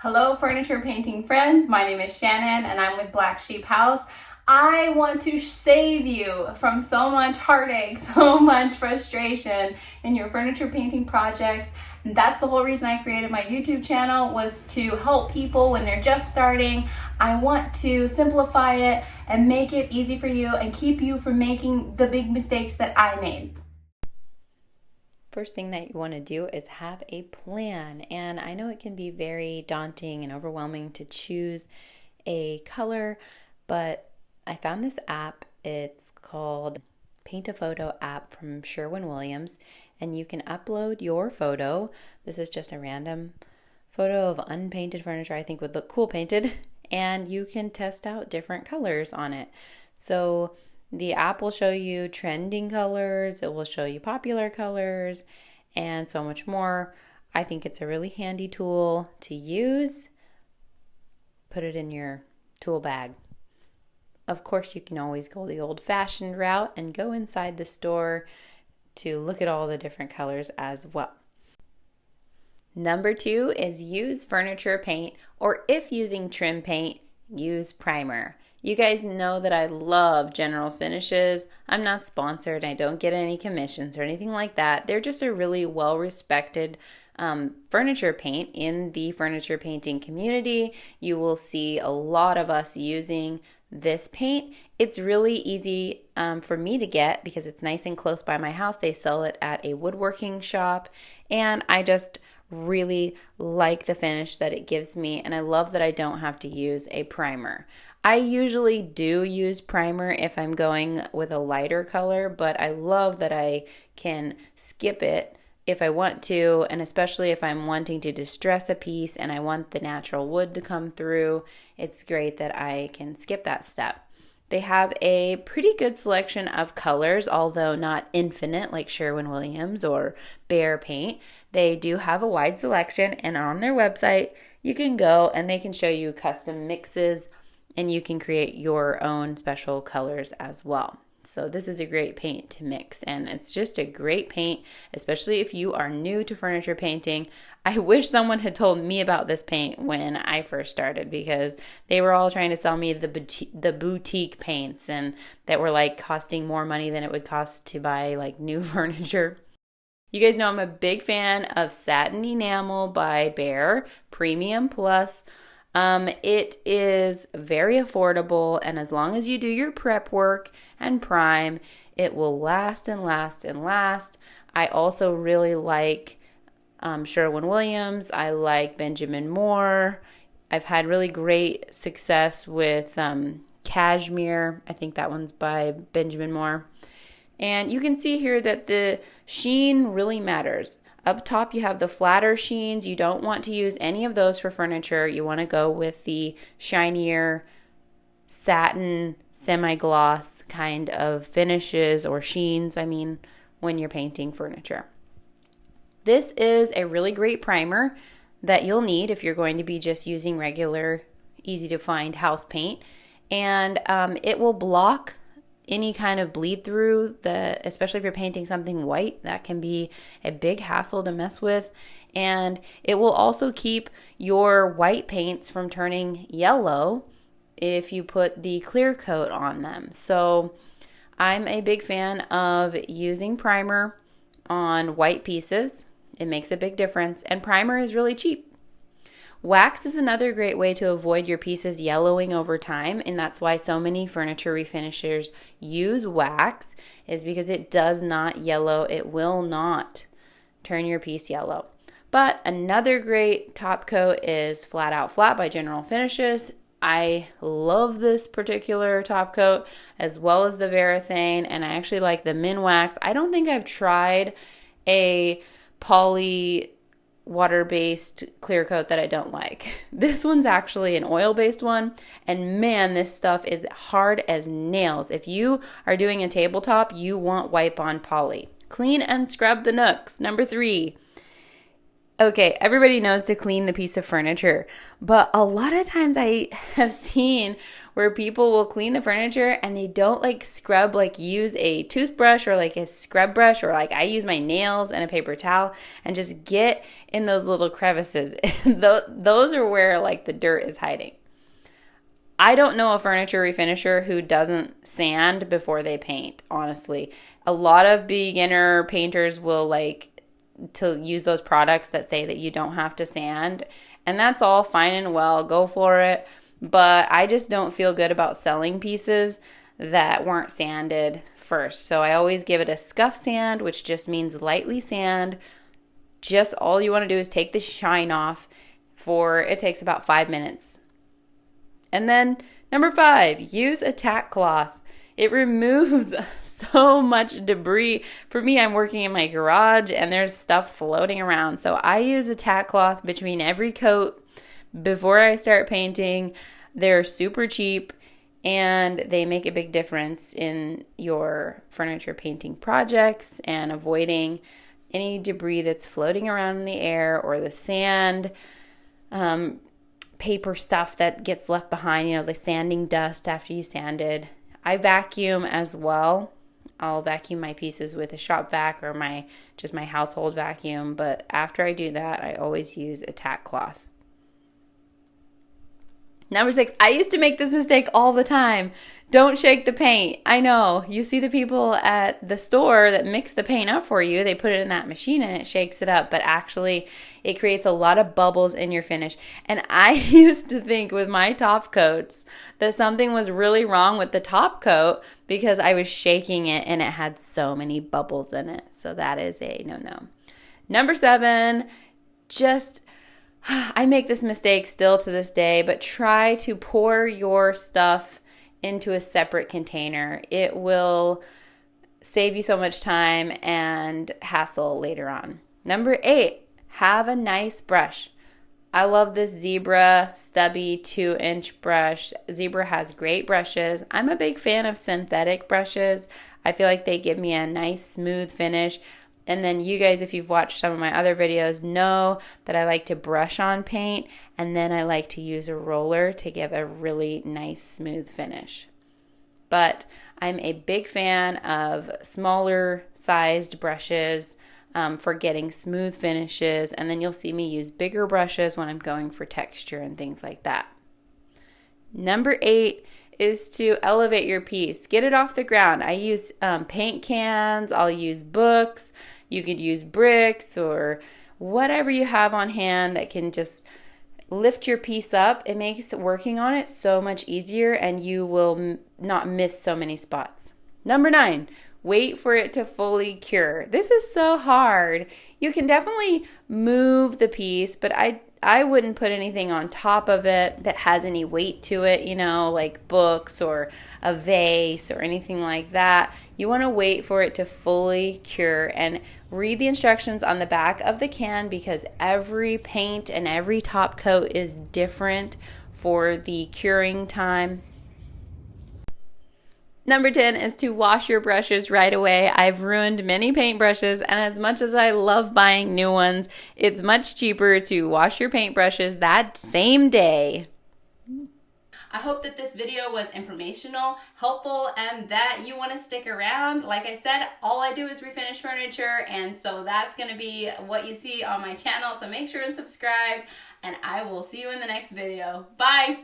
Hello, furniture painting friends. My name is Shannon and I'm with Black Sheep House. I want to save you from so much heartache, so much frustration in your furniture painting projects. And that's the whole reason I created my YouTube channel, was to help people when they're just starting. I want to simplify it and make it easy for you and keep you from making the big mistakes that I made. First thing that you want to do is have a plan. And I know it can be very daunting and overwhelming to choose a color, but I found this app. It's called Paint a Photo app from Sherwin, and you can upload your photo. This is just a random photo of unpainted furniture I think would look cool painted, and you can test out different colors on it. So the app will show you trending colors, it will show you popular colors, and so much more. I think it's a really handy tool to use. Put it in your tool bag. Of course, you can always go the old-fashioned route and go inside the store to look at all the different colors as well. Number 2 is use furniture paint, or if using trim paint, use primer. You guys know that I love General Finishes. I'm not sponsored. I don't get any commissions or anything like that. They're just a really well-respected furniture paint in the furniture painting community. You will see a lot of us using this paint. It's really easy for me to get because it's nice and close by my house. They sell it at a woodworking shop, and I just really like the finish that it gives me, and I love that I don't have to use a primer. I usually do use primer if I'm going with a lighter color, but I love that I can skip it if I want to, and especially if I'm wanting to distress a piece and I want the natural wood to come through, it's great that I can skip that step. They have a pretty good selection of colors, although not infinite like Sherwin or Behr paint. They do have a wide selection, and on their website you can go and they can show you custom mixes, and you can create your own special colors as well. So this is a great paint to mix, and it's just a great paint, especially if you are new to furniture painting. I wish someone had told me about this paint when I first started, because they were all trying to sell me the boutique paints, and that were like costing more money than it would cost to buy like new furniture. You guys know I'm a big fan of Satin Enamel by Behr, Premium Plus. It is very affordable, and as long as you do your prep work and prime, it will last and last and last. I also really like Sherwin-Williams. I like Benjamin Moore. I've had really great success with Cashmere. I think that one's by Benjamin Moore. And you can see here that the sheen really matters. Up top, you have the flatter sheens. You don't want to use any of those for furniture. You want to go with the shinier satin, semi-gloss kind of finishes, or sheens, when you're painting furniture. This is a really great primer that you'll need if you're going to be just using regular, easy-to-find house paint. And it will block any kind of bleed through, especially if you're painting something white. That can be a big hassle to mess with. And it will also keep your white paints from turning yellow if you put the clear coat on them. So I'm a big fan of using primer on white pieces. It makes a big difference, and primer is really cheap. Wax is another great way to avoid your pieces yellowing over time, and that's why so many furniture refinishers use wax, is because it does not yellow. It will not turn your piece yellow. But another great top coat is Flat Out Flat by General Finishes. I love this particular top coat, as well as the Varathane, and I actually like the Minwax. I don't think I've tried a poly water-based clear coat that I don't like. This one's actually an oil-based one, and man, this stuff is hard as nails. If you are doing a tabletop, you want wipe-on poly. Clean and scrub the nooks. Number 3, Okay, everybody knows to clean the piece of furniture, but a lot of times I have seen where people will clean the furniture and they don't like scrub, like use a toothbrush or like a scrub brush, or like I use my nails and a paper towel and just get in those little crevices. Those are where like the dirt is hiding. I don't know a furniture refinisher who doesn't sand before they paint, honestly. A lot of beginner painters will like to use those products that say that you don't have to sand, and that's all fine and well, go for it, but I just don't feel good about selling pieces that weren't sanded first. So I always give it a scuff sand, which just means lightly sand. Just all you want to do is take the shine off. It takes about 5 minutes. And then number 5, use a tack cloth. It removes so much debris. For me, I'm working in my garage and there's stuff floating around. So I use a tack cloth between every coat before I start painting. They're super cheap and they make a big difference in your furniture painting projects and avoiding any debris that's floating around in the air or the sand, paper stuff that gets left behind, the sanding dust after you sanded. I vacuum as well. I'll vacuum my pieces with a shop vac or my household vacuum, but after I do that, I always use a tack cloth. Number 6, I used to make this mistake all the time. Don't shake the paint. I know, you see the people at the store that mix the paint up for you. They put it in that machine and it shakes it up, but actually it creates a lot of bubbles in your finish. And I used to think with my top coats that something was really wrong with the top coat because I was shaking it and it had so many bubbles in it. So that is a no-no. Number 7, I make this mistake still to this day, but try to pour your stuff into a separate container. It will save you so much time and hassle later on. Number 8, have a nice brush. I love this Zebra stubby 2-inch brush. Zebra has great brushes. I'm a big fan of synthetic brushes. I feel like they give me a nice smooth finish. And then you guys, if you've watched some of my other videos, know that I like to brush on paint, and then I like to use a roller to give a really nice smooth finish. But I'm a big fan of smaller sized brushes for getting smooth finishes, and then you'll see me use bigger brushes when I'm going for texture and things like that. Number 8 is to elevate your piece. Get it off the ground. I use paint cans. I'll use books. You could use bricks or whatever you have on hand that can just lift your piece up. It makes working on it so much easier and you will not miss so many spots. Number 9, wait for it to fully cure. This is so hard. You can definitely move the piece, but I wouldn't put anything on top of it that has any weight to it, like books or a vase or anything like that. You want to wait for it to fully cure and read the instructions on the back of the can because every paint and every top coat is different for the curing time. Number 10 is to wash your brushes right away. I've ruined many paintbrushes, and as much as I love buying new ones, it's much cheaper to wash your paintbrushes that same day. I hope that this video was informational, helpful, and that you want to stick around. Like I said, all I do is refinish furniture, and so that's going to be what you see on my channel. So make sure and subscribe, and I will see you in the next video. Bye!